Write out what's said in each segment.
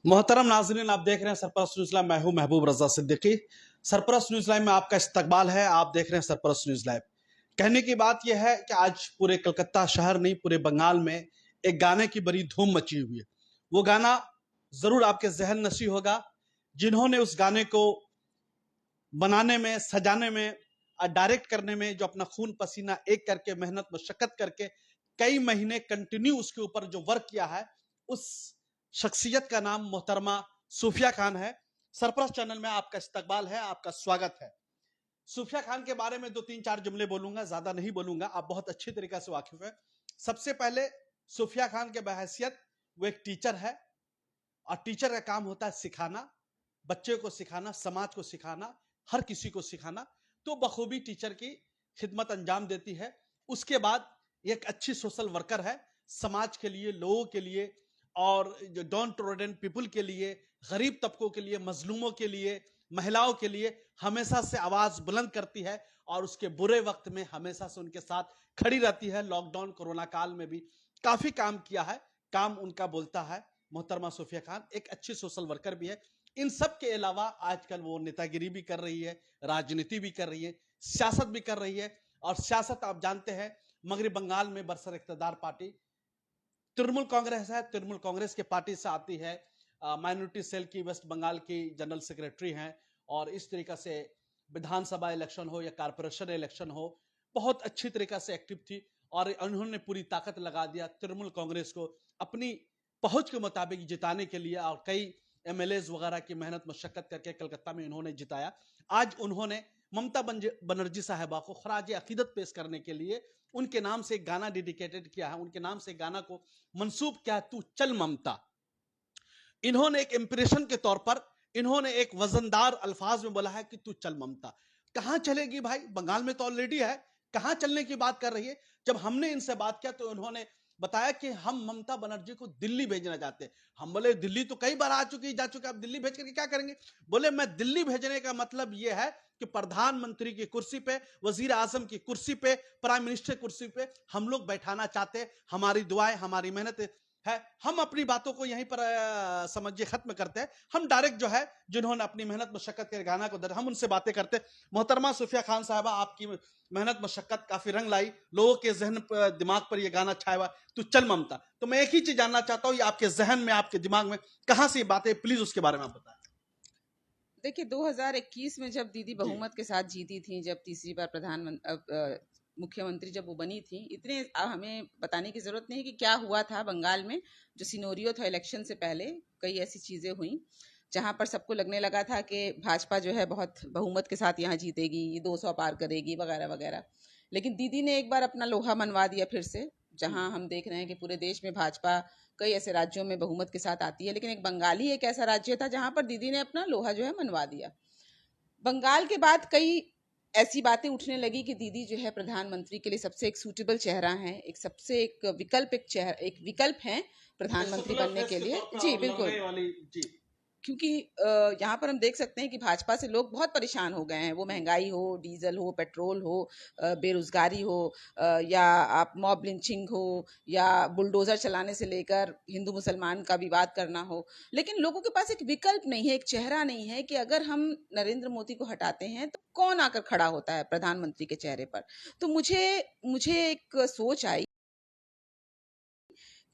मोहतरम नाजरीन, आप देख रहे हैं सरपरस्त न्यूज लाइव। मैं हूं महबूब रजा सिद्दीकी। सरपरस्त न्यूज लाइव में आपका इस्तकबाल है। आप देख रहे हैं सरपरस्त न्यूज लाइव। कहने की बात यह है कि आज पूरे कलकत्ता शहर नहीं, पूरे बंगाल में एक गाने की बड़ी धूम मची हुई है। वो गाना जरूर आपके जहन नशी होगा। जिन्होंने उस गाने को बनाने में, सजाने में, डायरेक्ट करने में जो अपना खून पसीना एक करके, मेहनत मशक्कत करके कई महीने कंटिन्यू उसके ऊपर जो वर्क किया है, उस शख्सियत का नाम मोहतरमा सूफिया खान है। सरपरस्त चैनल में आपका इस्तकबाल है, आपका स्वागत है। सूफिया खान के बारे में दो तीन चार जुमले बोलूंगा, ज्यादा नहीं बोलूंगा, आप बहुत अच्छी तरीके से वाकिफ है। सबसे पहले सूफिया खान के बहैसियत वो एक टीचर है, और टीचर का काम होता है सिखाना, बच्चे को सिखाना, समाज को सिखाना, हर किसी को सिखाना। तो बखूबी टीचर की खिदमत अंजाम देती है। उसके बाद एक अच्छी सोशल वर्कर है, समाज के लिए, लोगों के लिए, और जो डॉन टोरेंट पीपल के लिए, गरीब तबकों के लिए, मजलूमों के लिए, महिलाओं के लिए हमेशा से आवाज बुलंद करती है, और उसके बुरे वक्त में हमेशा से उनके साथ खड़ी रहती है। लॉकडाउन कोरोना काल में भी काफी काम किया है, काम उनका बोलता है। मोहतरमा सूफिया खान एक अच्छी सोशल वर्कर भी है। इन सब के अलावा आजकल वो नेतागिरी भी कर रही है, राजनीति भी कर रही है, सियासत भी कर रही है। और सियासत आप जानते हैं, मगरब बंगाल में बरसर इख्तिदार पार्टी तृणमूल कांग्रेस है। तृणमूल कांग्रेस के पार्टी से आती है, माइनॉरिटी सेल की वेस्ट बंगाल की जनरल सेक्रेटरी हैं। और इस तरीका से विधानसभा इलेक्शन हो या कारपोरेशन इलेक्शन हो, बहुत अच्छी तरीका से एक्टिव थी। और उन्होंने पूरी ताकत लगा दिया तृणमूल कांग्रेस को अपनी पहुंच के मुताबिक जिताने के लिए, और कई एमएलएज वगैरह की मेहनत मशक्कत करके कलकत्ता में इन्होंने जिताया। आज उन्होंने ममता बनर्जी साहिबा को खराज अकीदत पेश करने के लिए उनके नाम से एक गाना डेडिकेटेड किया है, उनके नाम से गाना को मंसूब किया है, तू चल ममता। इन्होंने एक इंप्रेशन के तौर पर, इन्होंने एक वजनदार अल्फाज में बोला है कि तू चल ममता। कहां चलेगी भाई, बंगाल में तो ऑलरेडी है, कहां चलने की बात कर रही है। जब हमने इनसे बात किया तो उन्होंने बताया कि हम ममता बनर्जी को दिल्ली भेजना चाहते हैं। हम बोले दिल्ली तो कई बार आ चुकी, जा चुके, अब दिल्ली भेज करके क्या करेंगे। बोले मैं दिल्ली भेजने का मतलब यह है कि प्रधानमंत्री की कुर्सी पे, वजीर आजम की कुर्सी पे, प्राइम मिनिस्टर कुर्सी पे हम लोग बैठाना चाहते हैं। हमारी दुआएं, हमारी मेहनत है। हम अपनी बातों को यहीं पर समझिए खत्म करते हैं। हम डायरेक्ट जो है, जिन्होंने अपनी मेहनत मशक्कत के गाना को हम उनसे बातें करते हैं। मोहतरमा सूफिया खान साहबा, आपकी मेहनत मशक्कत काफी रंग लाई, लोगों के जहन दिमाग पर यह गाना छाया हुआ, तू चल ममता। तो मैं एक ही चीज जानना चाहता हूँ, ये आपके जहन में, आपके दिमाग में कहां से ये बातें, प्लीज उसके बारे में आप बताएं। देखिए 2021 में जब दीदी बहुमत के साथ जीती थी, जब तीसरी बार मुख्यमंत्री जब वो बनी थी, इतने हमें बताने की जरूरत नहीं है कि क्या हुआ था बंगाल में। जो सिनेरियो था इलेक्शन से पहले, कई ऐसी चीजें हुई जहां पर सबको लगने लगा था कि भाजपा जो है बहुत बहुमत के साथ यहाँ जीतेगी, 200 पार करेगी वगैरह वगैरह। लेकिन दीदी ने एक बार अपना लोहा मनवा दिया फिर से, जहां हम देख रहे हैं कि पूरे देश में भाजपा कई ऐसे राज्यों में बहुमत के साथ आती है, लेकिन एक बंगाली एक ऐसा राज्य था जहां पर दीदी ने अपना लोहा जो है मनवा दिया। बंगाल के बाद कई ऐसी बातें उठने लगी कि दीदी जो है प्रधानमंत्री के लिए सबसे एक सूटेबल चेहरा है, एक सबसे एक विकल्प है प्रधानमंत्री बनने के लिए। जी बिल्कुल। क्योंकि यहाँ पर हम देख सकते हैं कि भाजपा से लोग बहुत परेशान हो गए हैं। वो महंगाई हो, डीजल हो, पेट्रोल हो, बेरोजगारी हो, या आप मॉब लिंचिंग हो, या बुलडोजर चलाने से लेकर हिंदू मुसलमान का विवाद करना हो। लेकिन लोगों के पास एक विकल्प नहीं है, एक चेहरा नहीं है कि अगर हम नरेंद्र मोदी को हटाते हैं तो कौन आकर खड़ा होता है प्रधानमंत्री के चेहरे पर। तो मुझे मुझे एक सोच आई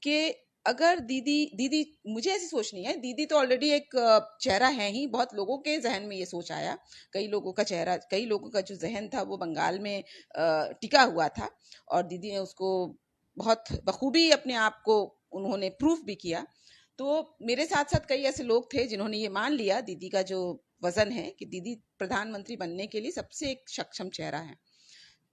कि अगर दीदी दीदी मुझे ऐसी सोच नहीं है, दीदी तो ऑलरेडी एक चेहरा है ही। बहुत लोगों के जहन में ये सोच आया, कई लोगों का चेहरा, कई लोगों का जो जहन था वो बंगाल में टिका हुआ था, और दीदी ने उसको बहुत बखूबी अपने आप को उन्होंने प्रूफ भी किया। तो मेरे साथ साथ कई ऐसे लोग थे जिन्होंने ये मान लिया दीदी का जो वजन है कि दीदी प्रधानमंत्री बनने के लिए सबसे एक सक्षम चेहरा है।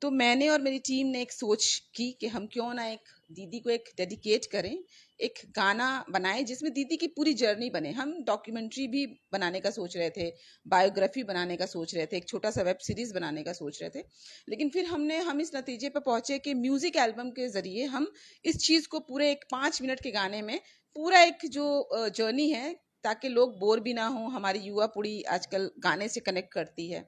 तो मैंने और मेरी टीम ने एक सोच की कि हम क्यों ना एक दीदी को एक डेडिकेट करें, एक गाना बनाएं जिसमें दीदी की पूरी जर्नी बने। हम डॉक्यूमेंट्री भी बनाने का सोच रहे थे, बायोग्राफी बनाने का सोच रहे थे, एक छोटा सा वेब सीरीज बनाने का सोच रहे थे। लेकिन फिर हम इस नतीजे पर पहुंचे कि म्यूजिक एल्बम के जरिए हम इस चीज़ को पूरे एक 5 मिनट के गाने में पूरा एक जो जर्नी है, ताकि लोग बोर भी ना हो। हमारी युवा पीढ़ी आजकल गाने से कनेक्ट करती है,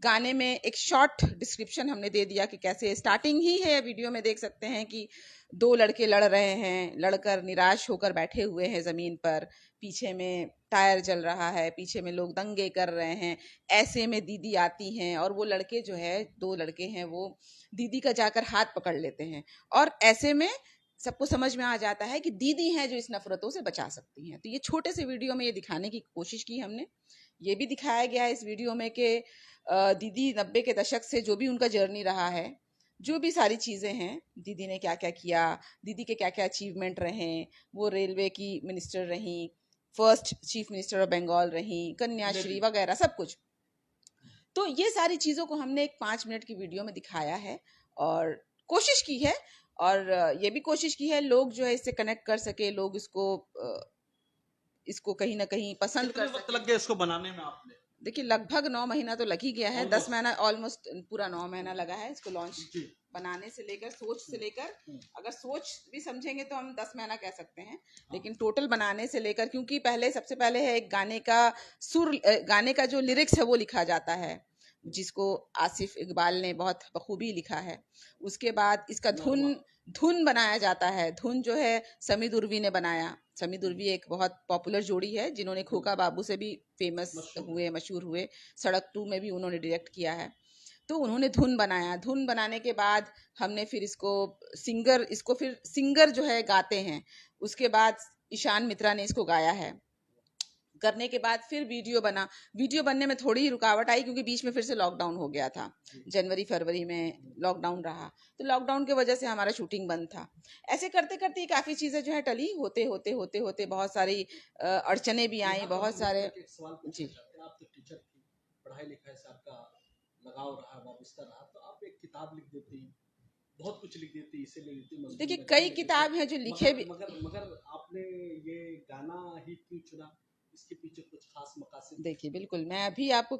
गाने में एक शॉर्ट डिस्क्रिप्शन हमने दे दिया कि कैसे स्टार्टिंग ही है, वीडियो में देख सकते हैं कि दो लड़के लड़ रहे हैं, लड़कर निराश होकर बैठे हुए हैं ज़मीन पर, पीछे में टायर जल रहा है, पीछे में लोग दंगे कर रहे हैं। ऐसे में दीदी आती हैं और वो लड़के जो है, दो लड़के हैं, वो दीदी का जाकर हाथ पकड़ लेते हैं और ऐसे में सबको समझ में आ जाता है कि दीदी हैं जो इस नफरतों से बचा सकती हैं। तो ये छोटे से वीडियो में ये दिखाने की कोशिश की हमने। ये भी दिखाया गया है इस वीडियो में कि दीदी 90 के दशक से जो भी उनका जर्नी रहा है, जो भी सारी चीज़ें हैं, दीदी ने क्या क्या किया, दीदी के क्या क्या अचीवमेंट रहे, वो रेलवे की मिनिस्टर रहीं, first chief minister of Bengal रहीं, कन्याश्री वगैरह सब कुछ। तो ये सारी चीज़ों को हमने एक 5 मिनट की वीडियो में दिखाया है और कोशिश की है, और ये भी कोशिश की है लोग जो है इससे कनेक्ट कर सके, लोग इसको कहीं ना कहीं पसंद कर वक्त सके। लग गया इसको बनाने में आपने? देखिए लगभग 9 महीना तो लग ही गया है, 10 महीना ऑलमोस्ट, पूरा 9 महीना लगा है इसको लॉन्च बनाने से लेकर, सोच से लेकर, अगर सोच भी समझेंगे तो हम 10 महीना कह सकते हैं, लेकिन टोटल बनाने से लेकर, क्योंकि सबसे पहले है एक गाने का सुर, गाने का जो लिरिक्स है वो लिखा जाता है, जिसको आसिफ इकबाल ने बहुत बखूबी लिखा है। उसके बाद इसका धुन बनाया जाता है। धुन जो है समीद उर्वी ने बनाया। समीद उर्वी एक बहुत पॉपुलर जोड़ी है जिन्होंने खोका बाबू से भी फेमस हुए, मशहूर हुए। सड़क 2 में भी उन्होंने डायरेक्ट किया है। तो उन्होंने धुन बनाया। धुन बनाने के बाद हमने फिर इसको फिर सिंगर जो है गाते हैं। उसके बाद ईशान मित्रा ने इसको गाया है। करने के बाद फिर वीडियो बना। वीडियो बनने में थोड़ी ही रुकावट आई क्योंकि बीच में फिर से लॉकडाउन हो गया था। जनवरी फरवरी में लॉकडाउन रहा, तो लॉकडाउन की वजह से हमारा शूटिंग बंद था। ऐसे करते करते काफ़ी चीज़ें जो है टली, होते होते होते होते बहुत सारी अड़चने भी आई, बहुत सारे। जी, आप तो टीचर थी, पढ़ाई लिखाई से आपका लगाव रहा, वाबस्ता रहा, तो आप एक किताब लिख देती, बहुत कुछ लिख देती, इसे लिख देती। देखिए कई किताब हैं जो लिखे भी, मगर आपने ये गाना ही क्यों चुना? इसके पीछे कुछ खास मकासद? देखिए बिल्कुल, मैं अभी आपको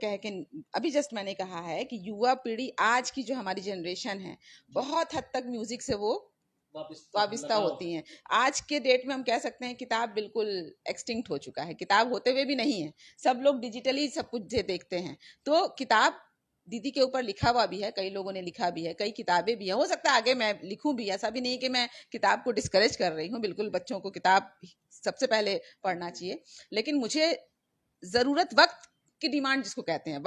अभी जस्ट मैंने कहा है कि युवा पीढ़ी, आज की जो हमारी जनरेशन है, बहुत हद तक म्यूजिक से वो वाबिस्ता होती हैं। आज के डेट में हम कह सकते हैं किताब बिल्कुल एक्सटिंक्ट हो चुका है। किताब होते हुए भी नहीं है, सब लोग डिजिटली सब कुछ देखते हैं। तो किताब दीदी के ऊपर लिखा हुआ भी है, कई लोगों ने लिखा भी है, कई किताबें भी हैं। हो सकता है आगे मैं लिखूं भी, ऐसा भी नहीं कि मैं किताब को डिस्करेज कर रही हूँ। बिल्कुल बच्चों को किताब सबसे पहले पढ़ना चाहिए, लेकिन मुझे ज़रूरत, वक्त की डिमांड जिसको कहते हैं,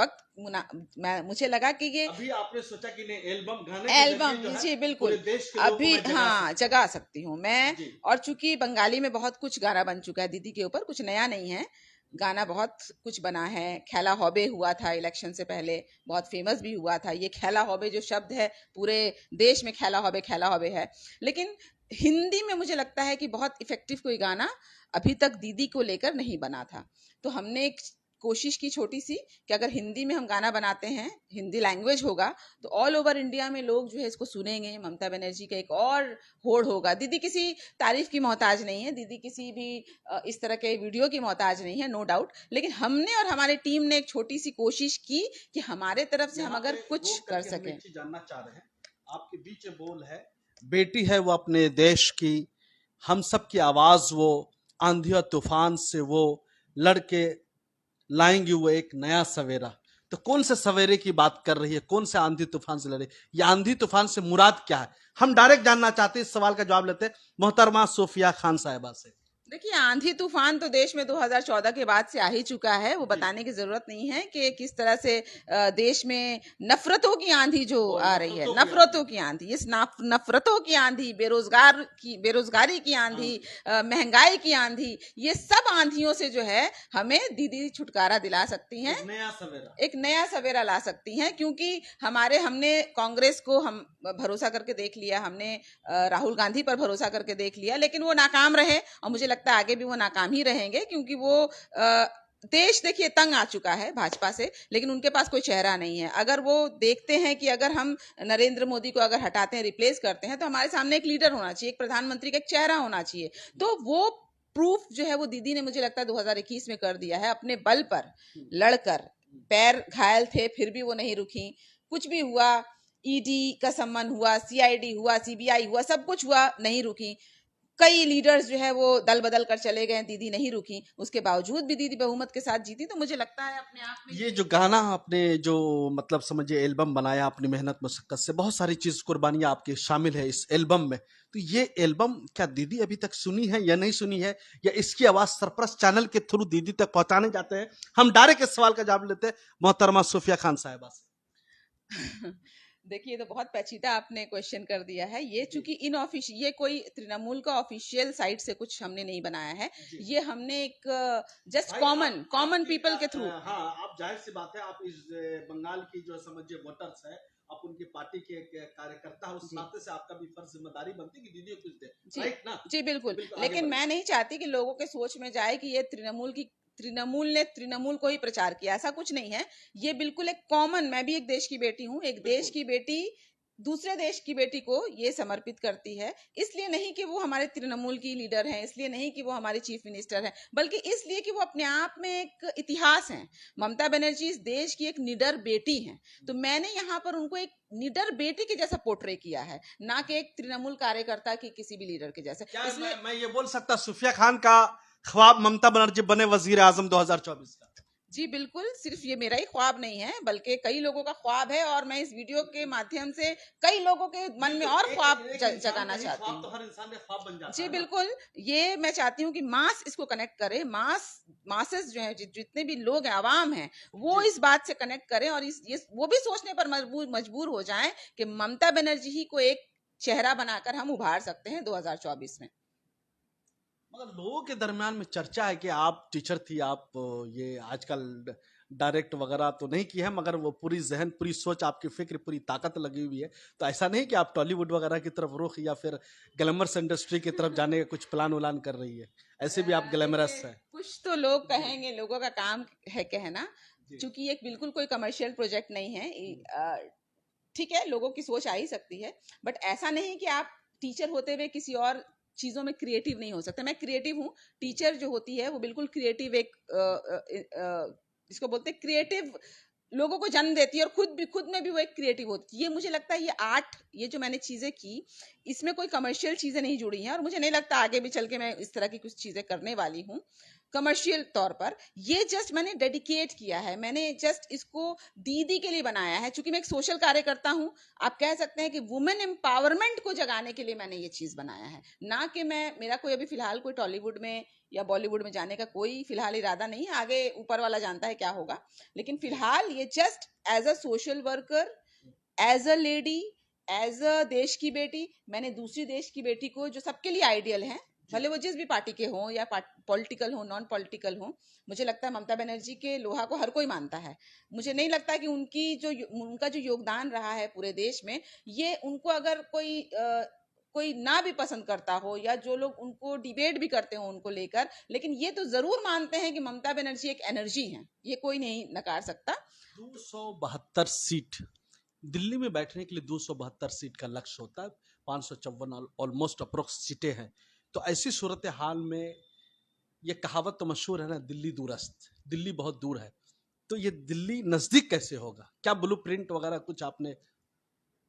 मुझे लगा कि ये अभी आपने सोचा कि नहीं एल्बम जी बिल्कुल अभी हाँ जगा सकती हूँ मैं। और चूंकि बंगाली में बहुत कुछ गाना बन चुका है दीदी के ऊपर, कुछ नया नहीं है, गाना बहुत कुछ बना है। खैला हौबे हुआ था इलेक्शन से पहले, बहुत फेमस भी हुआ था। ये खैला हौबे जो शब्द है, पूरे देश में खैला हौबे है। लेकिन हिंदी में मुझे लगता है कि बहुत इफेक्टिव कोई गाना अभी तक दीदी को लेकर नहीं बना था। तो हमने एक कोशिश की छोटी सी कि अगर हिंदी में हम गाना बनाते हैं, हिंदी लैंग्वेज होगा, तो ऑल ओवर इंडिया में लोग जो है इसको सुनेंगे। ममता बनर्जी का एक और होड़ होगा। दीदी किसी तारीफ की मोहताज नहीं है, दीदी किसी भी इस तरह के वीडियो की मोहताज नहीं है, नो डाउट। लेकिन हमने और हमारी टीम ने एक छोटी सी कोशिश की कि हमारे तरफ से हम अगर कुछ कर सकें। जानना चाह रहे हैं, आपके बीच बोल है, बेटी है वो अपने देश की, हम सब की आवाज वो, आंधी और तूफान से वो लड़के लाएंगे वो एक नया सवेरा। तो कौन से सवेरे की बात कर रही है, कौन से आंधी तूफान से लड़े, ये आंधी तूफान से मुराद क्या है? हम डायरेक्ट जानना चाहते हैं, इस सवाल का जवाब लेते हैं मोहतरमा सोफिया खान साहिबा से। देखिए आंधी तूफान तो देश में 2014 के बाद से आ ही चुका है, वो बताने की जरूरत नहीं है कि किस तरह से देश में नफरतों की आंधी जो आ रही है, नफरतों की आंधी, इस नफरतों की आंधी, बेरोजगारी की आंधी, महंगाई की आंधी, ये सब आंधियों से जो है हमें दीदी छुटकारा दिला सकती हैं, एक नया सवेरा ला सकती हैं। क्योंकि हमने कांग्रेस को हम भरोसा करके देख लिया, हमने राहुल गांधी पर भरोसा करके देख लिया, लेकिन वो नाकाम रहे और मुझे लगता है आगे भी वो नाकाम ही रहेंगे। क्योंकि वो देश देखिए तंग आ चुका है भाजपा से, लेकिन उनके पास कोई चेहरा नहीं है। अगर वो देखते हैं कि अगर हम नरेंद्र मोदी को अगर हटाते हैं, रिप्लेस करते हैं, तो हमारे सामने एक लीडर होना चाहिए, एक प्रधानमंत्री का एक चेहरा होना चाहिए। तो वो प्रूफ जो है वो दीदी ने मुझे लगता है 2021 में कर दिया है। अपने बल पर लड़कर, पैर घायल थे फिर भी वो नहीं रुकी। कुछ भी हुआ, ईडी का सम्मन हुआ, सीआईडी हुआ, सीबीआई हुआ, सब कुछ हुआ, नहीं रुकी। कई लीडर्स जो है वो दल बदल कर चले गए, दीदी नहीं रुकी, उसके बावजूद भी दीदी बहुमत के साथ जीती। तो मुझे लगता है अपने आप में ये जो गाना आपने जो मतलब समझिए एल्बम बनाया अपनी मेहनत मशक्कत से, बहुत सारी चीज कुर्बानियां आपकी शामिल है इस एल्बम में। तो ये एल्बम क्या दीदी अभी तक सुनी है या नहीं सुनी है, या इसकी आवाज सरप्रस्त चैनल के थ्रू दीदी तक पहुंचाने जाते हैं? हम डायरेक्ट इस सवाल का जवाब लेते हैं मोहतरमा सूफिया खान साहिबा से। देखिए, तो बहुत पेचीदा आपने क्वेश्चन कर दिया है। ये चूंकि इनऑफिशियल, ये कोई तृणमूल का ऑफिशियल साइट से कुछ हमने नहीं बनाया है, ये हमने एक जस्ट कॉमन पीपल के थ्रू। हाँ, आप जाहिर सी बात है, आप इस बंगाल की जो समझिए वोटर्स है, आप उनकी पार्टी के कार्यकर्ता है, उस नाते से आपका भी फर्ज जिम्मेदारी बनती है कि दीदी को कुछ दे, राइट ना? जी बिल्कुल, लेकिन मैं नहीं चाहती कि लोगों के सोच में जाए कि ये तृणमूल ने तृणमूल को ही प्रचार किया, ऐसा कुछ नहीं है। ये बिल्कुल एक कॉमन, मैं भी एक देश की बेटी हूँ, एक देश की बेटी दूसरे देश की बेटी को ये समर्पित करती है। इसलिए नहीं कि वो हमारे तृणमूल की लीडर हैं, इसलिए नहीं कि वो हमारे चीफ मिनिस्टर हैं, बल्कि इसलिए कि वो अपने आप में एक इतिहास हैं। ममता बनर्जी इस देश की एक निडर बेटी हैं, तो मैंने यहाँ पर उनको एक निडर बेटी के जैसा पोर्ट्रे किया है, ना कि एक तृणमूल कार्यकर्ता की किसी भी लीडर के जैसे। इसलिए मैं ये बोल सकता सूफिया खान का ख्वाब ममता बनर्जी बने वजीर आजम 2024 का? जी बिल्कुल, सिर्फ ये मेरा ही ख्वाब नहीं है, बल्कि कई लोगों का ख्वाब है, और मैं इस वीडियो के माध्यम से कई लोगों के मन में और ख्वाब जगाना चाहती हूँ। तो हर इंसान का ख्वाब बन जाता जी है। बिल्कुल, ये मैं चाहती हूँ कि मास इसको कनेक्ट करे, मासेस जो है, जितने भी लोग हैं, आवाम हैं, वो इस बात से कनेक्ट करें, और वो भी सोचने पर मजबूर हो जाएं कि ममता बनर्जी ही को एक चेहरा बनाकर हम उभार सकते हैं 2024 में। मगर लोगों के दरमियान में चर्चा है कि आप टीचर थी, आप ये आजकल डायरेक्ट वगैरह तो नहीं की है, मगर वो पूरी जहन, पूरी सोच, आपकी फिक्र, पूरी ताकत लगी हुई है। तो ऐसा नहीं कि आप टॉलीवुड वगैरह की तरफ रुख या फिर ग्लैमरस इंडस्ट्री की तरफ जाने का कुछ प्लान उलान कर रही है? ऐसे भी आप ग्लैमरस है। कुछ तो लोग कहेंगे, लोगों का काम है कहना, क्योंकि ये बिल्कुल कोई कमर्शियल प्रोजेक्ट नहीं है। ठीक है, लोगों की सोच आ ही सकती है, बट ऐसा नहीं कि आप टीचर होते हुए किसी और चीजों में क्रिएटिव नहीं हो सकते। मैं क्रिएटिव हूँ। टीचर जो होती है वो बिल्कुल क्रिएटिव, एक इसको बोलते हैं क्रिएटिव, लोगों को जन्म देती है, और खुद में भी वो एक क्रिएटिव होती है। ये मुझे लगता है ये आर्ट, ये जो मैंने चीजें की, इसमें कोई कमर्शियल चीजें नहीं जुड़ी हैं, और मुझे नहीं लगता आगे भी चल के मैं इस तरह की कुछ चीजें करने वाली हूँ कमर्शियल तौर पर। ये जस्ट मैंने डेडिकेट किया है, मैंने जस्ट इसको दीदी के लिए बनाया है, क्योंकि मैं एक सोशल कार्यकर्ता हूँ। आप कह सकते हैं कि वुमेन एम्पावरमेंट को जगाने के लिए मैंने ये चीज बनाया है, ना कि मेरा कोई अभी फिलहाल कोई टॉलीवुड में या बॉलीवुड में जाने का कोई फिलहाल इरादा नहीं है। आगे ऊपर वाला जानता है क्या होगा, लेकिन फिलहाल ये just as a social worker, as a lady, as a देश की बेटी, मैंने दूसरी देश की बेटी को, जो सबके लिए आइडियल है, भले वो जिस भी पार्टी के हों या पॉलिटिकल हो, नॉन पॉलिटिकल हो, मुझे लगता है ममता बनर्जी के लोहा को हर कोई मानता है। मुझे नहीं लगता कि उनका जो योगदान रहा है पूरे देश में, ये उनको अगर कोई ना भी पसंद करता हो, या जो लोग उनको डिबेट भी करते हो उनको लेकर, लेकिन ये तो जरूर मानते हैं कि ममता बनर्जी एक एनर्जी है, ये कोई नहीं नकार सकता। 272 सीट दिल्ली में बैठने के लिए 272 सीट का लक्ष्य होता है, 554 ऑलमोस्ट अप्रोक्स सीटें हैं। तो ऐसी सूरत हाल में ये कहावत तो मशहूर है ना, दिल्ली दूरस्थ, दिल्ली बहुत दूर है। तो ये दिल्ली नजदीक कैसे होगा? क्या ब्लूप्रिंट वगैरह कुछ आपने?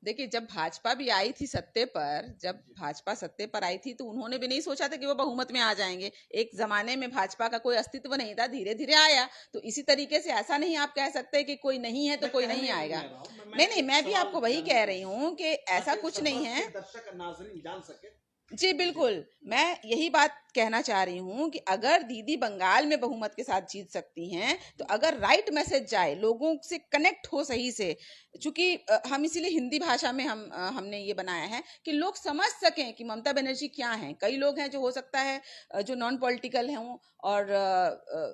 देखिए, जब भाजपा भी आई थी सत्ते पर, जब भाजपा सत्ते पर आई थी, तो उन्होंने भी नहीं सोचा था कि वो बहुमत में आ जाएंगे। एक जमाने में भाजपा का कोई अस्तित्व नहीं था, धीरे धीरे आया। तो इसी तरीके से ऐसा नहीं आप कह सकते कि कोई नहीं है तो कोई नहीं आएगा। नहीं, मैं भी आपको वही कह रही हूँ कि ऐसा कुछ नहीं है। दर्शक नाज़रीन जान सके। जी बिल्कुल, मैं यही बात कहना चाह रही हूँ कि अगर दीदी बंगाल में बहुमत के साथ जीत सकती हैं, तो अगर राइट मैसेज जाए, लोगों से कनेक्ट हो सही से, चूंकि हम इसीलिए हिंदी भाषा में हमने ये बनाया है कि लोग समझ सकें कि ममता बनर्जी क्या हैं। कई लोग हैं जो हो सकता है जो नॉन पॉलिटिकल हैं, और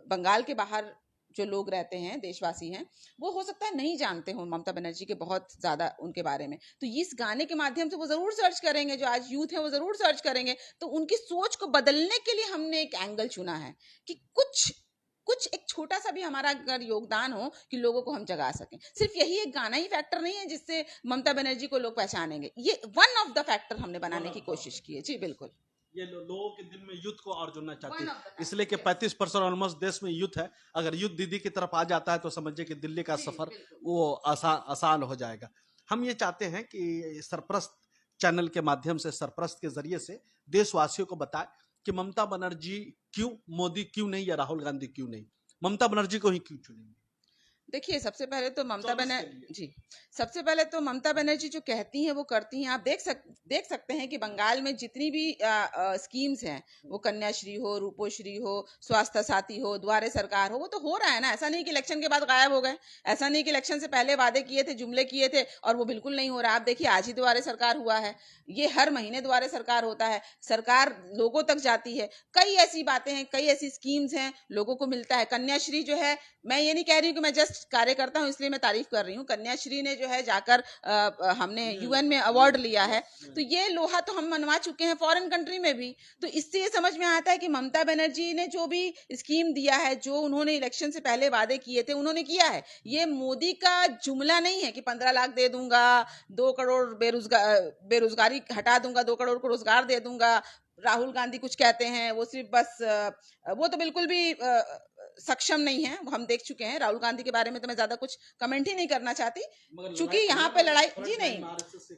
बंगाल के बाहर जो लोग रहते हैं, देशवासी हैं, वो हो सकता है नहीं जानते हो ममता बनर्जी के बहुत ज्यादा उनके बारे में। तो इस गाने के माध्यम से वो जरूर सर्च करेंगे, जो आज यूथ है वो जरूर सर्च करेंगे। तो उनकी सोच को बदलने के लिए हमने एक एंगल चुना है कि कुछ एक छोटा सा भी हमारा अगर योगदान हो कि लोगों को हम जगा सकें। सिर्फ यही एक गाना ही फैक्टर नहीं है जिससे ममता बनर्जी को लोग पहचानेंगे, ये वन ऑफ द फैक्टर हमने बनाने की कोशिश की है। जी बिल्कुल, ये लोगों के दिल में यूथ को और जोड़ना चाहती है, इसलिए कि 35% ऑलमोस्ट देश में यूथ है। अगर यूथ दीदी की तरफ आ जाता है तो समझिए कि दिल्ली का सफर वो आसान हो जाएगा। हम ये चाहते हैं कि सरप्रस्त चैनल के माध्यम से, सरप्रस्त के जरिए से देशवासियों को बताएं कि ममता बनर्जी क्यों, मोदी क्यों नहीं या राहुल गांधी क्यों नहीं, ममता बनर्जी को ही क्यों चुनेंगे? देखिए, सबसे पहले तो ममता 24 के लिए। बनर्जी, सबसे पहले तो ममता बनर्जी जो कहती हैं वो करती हैं। आप देख सकते हैं कि बंगाल में जितनी भी स्कीम्स हैं, वो कन्याश्री हो, रूपोश्री हो, स्वास्थ्य साथी हो, द्वारे सरकार हो, वो तो हो रहा है ना। ऐसा नहीं कि इलेक्शन के बाद गायब हो गए, ऐसा नहीं कि इलेक्शन से पहले वादे किए थे, जुमले किए थे और वो बिल्कुल नहीं हो रहा। आप देखिए, आज ही द्वारे सरकार हुआ है, ये हर महीने द्वारे सरकार होता है, सरकार लोगों तक जाती है। कई ऐसी बातें हैं, कई ऐसी स्कीम्स हैं, लोगों को मिलता है। कन्याश्री जो है, मैं ये नहीं कह रही हूँ कि मैं जस्ट कार्यकर्ता हूं इसलिए मैं तारीफ कर रही हूँ। कन्याश्री ने जो है जाकर हमने यूएन में अवार्ड लिया है, तो ये लोहा तो हम मनवा चुके हैं फॉरेन कंट्री में भी। तो इससे ये समझ में आता है कि ममता बनर्जी ने जो भी स्कीम दिया है, जो उन्होंने इलेक्शन से पहले वादे किए थे, उन्होंने किया है। ये मोदी का जुमला नहीं है कि 15 लाख दे दूंगा, 2 करोड़ बेरोजगारी हटा दूंगा, 2 करोड़ को रोजगार दे दूंगा। राहुल गांधी कुछ कहते हैं, वो सिर्फ बस वो तो बिल्कुल भी सक्षम नहीं है, हम देख चुके हैं। राहुल गांधी के बारे में तो मैं ज्यादा कुछ कमेंट ही नहीं करना चाहती, क्योंकि यहाँ पे लड़ाई जी नहीं।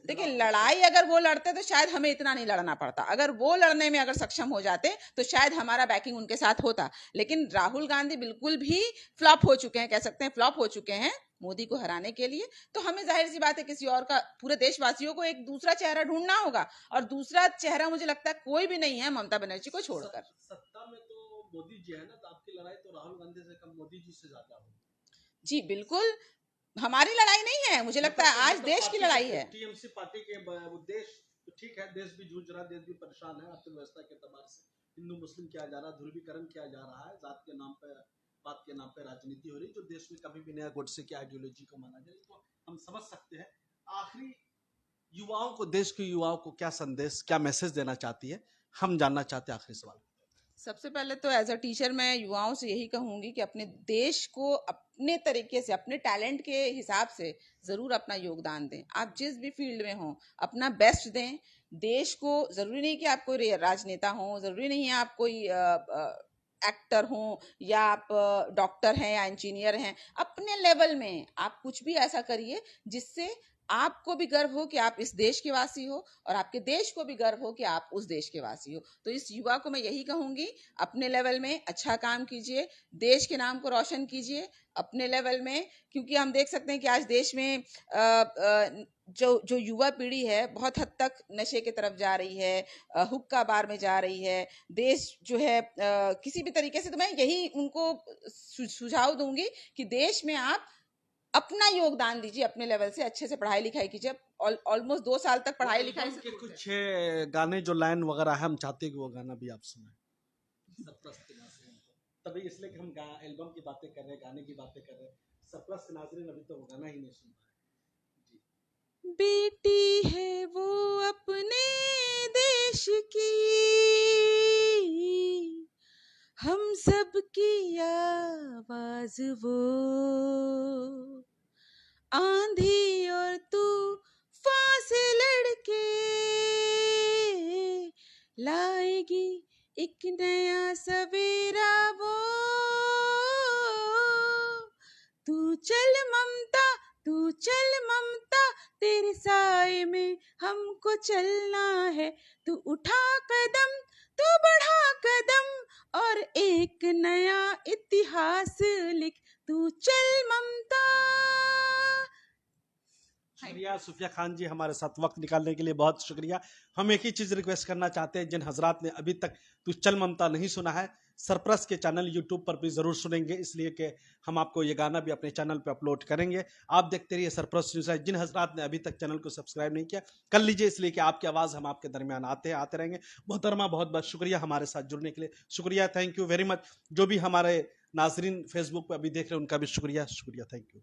देखिए, लड़ाई अगर वो लड़ते तो शायद हमें इतना नहीं लड़ना पड़ता। अगर वो लड़ने में अगर सक्षम हो जाते तो शायद हमारा बैकिंग उनके साथ होता। लेकिन राहुल गांधी बिल्कुल भी फ्लॉप हो चुके हैं, कह सकते हैं फ्लॉप हो चुके हैं मोदी को हराने के लिए। तो हमें जाहिर सी बात है किसी और का, पूरे देशवासियों को एक दूसरा चेहरा ढूंढना होगा, और दूसरा चेहरा मुझे लगता है कोई भी नहीं है ममता बनर्जी को छोड़कर। सत्ता में तो मोदी जी है ना, तो आपकी लड़ाई तो राहुल गांधी से कम मोदी जी से ज्यादा हो। जी बिल्कुल, हमारी लड़ाई नहीं है, मुझे लगता है आज देश की लड़ाई है। टीएमसी पार्टी के उद्देश्य तो ठीक है, देश भी जूझ रहा, देश भी परेशान है अर्थव्यवस्था के एतबार से। हिंदू मुस्लिम किया जा रहा, ध्रुवीकरण किया जा रहा है, जात के नाम पे, बात के नाम पे राजनीति हो रही, जो देश में कभी भी नया गोडसे की आइडियोलॉजी को माना जाए, तो हम समझ सकते हैं। आखिरी युवाओं को, देश के युवाओं को क्या संदेश, क्या मैसेज देना चाहती है, हम जानना चाहते हैं। आखिरी सवाल, सबसे पहले तो एज अ टीचर मैं युवाओं से यही कहूंगी कि अपने देश को अपने तरीके से, अपने टैलेंट के हिसाब से जरूर अपना योगदान दें। आप जिस भी फील्ड में हो अपना बेस्ट दें। देश को, जरूरी नहीं कि आप कोई राजनेता हो, जरूरी नहीं है आप कोई एक्टर हो, या आप डॉक्टर हैं या इंजीनियर हैं। अपने लेवल में आप कुछ भी ऐसा करिए जिससे आपको भी गर्व हो कि आप इस देश के वासी हो, और आपके देश को भी गर्व हो कि आप उस देश के वासी हो। तो इस युवा को मैं यही कहूंगी, अपने लेवल में अच्छा काम कीजिए, देश के नाम को रोशन कीजिए अपने लेवल में। क्योंकि हम देख सकते हैं कि आज देश में जो युवा पीढ़ी है बहुत हद तक नशे की तरफ जा रही है, हुक्का बार में जा रही है। देश जो है किसी भी तरीके से, तो मैं यही उनको सुझाव दूंगी कि देश में आप अपना योगदान दीजिए, अपने लेवल से अच्छे से पढ़ाई लिखाई कीजिए। ऑलमोस्ट 2 साल तक पढ़ाई लिखाई से कुछ गाने जो लाइन वगैरह है, हम चाहते हैं कि वो गाना भी आप सुनाएं। तभी इसलिए कि हम एल्बम की बातें कर रहे हैं, गाने की बातें कर रहे हैं। सरप्लस के नाज़रीन अभी तो वो गाना ही नहीं सुन पाए। बेटी है वो अपने देश की, हम सब की आवाज वो, आंधी और तूफान से लड़के लाएगी एक नया सवेरा वो। तू चल ममता, तू चल ममता, तेरे साए में हमको चलना है। तू उठा कदम, तू बढ़ा कदम, और एक नया इतिहास लिख। तू चल ममता। शुक्रिया सुफिया खान जी, हमारे साथ वक्त निकालने के लिए बहुत शुक्रिया। हम एक ही चीज रिक्वेस्ट करना चाहते हैं, जिन हजरात ने अभी तक तू चल ममता नहीं सुना है, सरप्लस के चैनल यूट्यूब पर भी जरूर सुनेंगे, इसलिए कि हम आपको ये गाना भी अपने चैनल पे अपलोड करेंगे। आप देखते रहिए सरप्लस न्यूज़। जिन हजरात ने अभी तक चैनल को सब्सक्राइब नहीं किया, कर लीजिए, इसलिए कि आपकी आवाज़ हम आपके दरमियान आते रहेंगे। मोहतरमा, बहुत बहुत शुक्रिया हमारे साथ जुड़ने के लिए, शुक्रिया, थैंक यू वेरी मच। जो भी हमारे नाजरीन फेसबुक पर अभी देख रहे हैं उनका भी शुक्रिया, थैंक यू।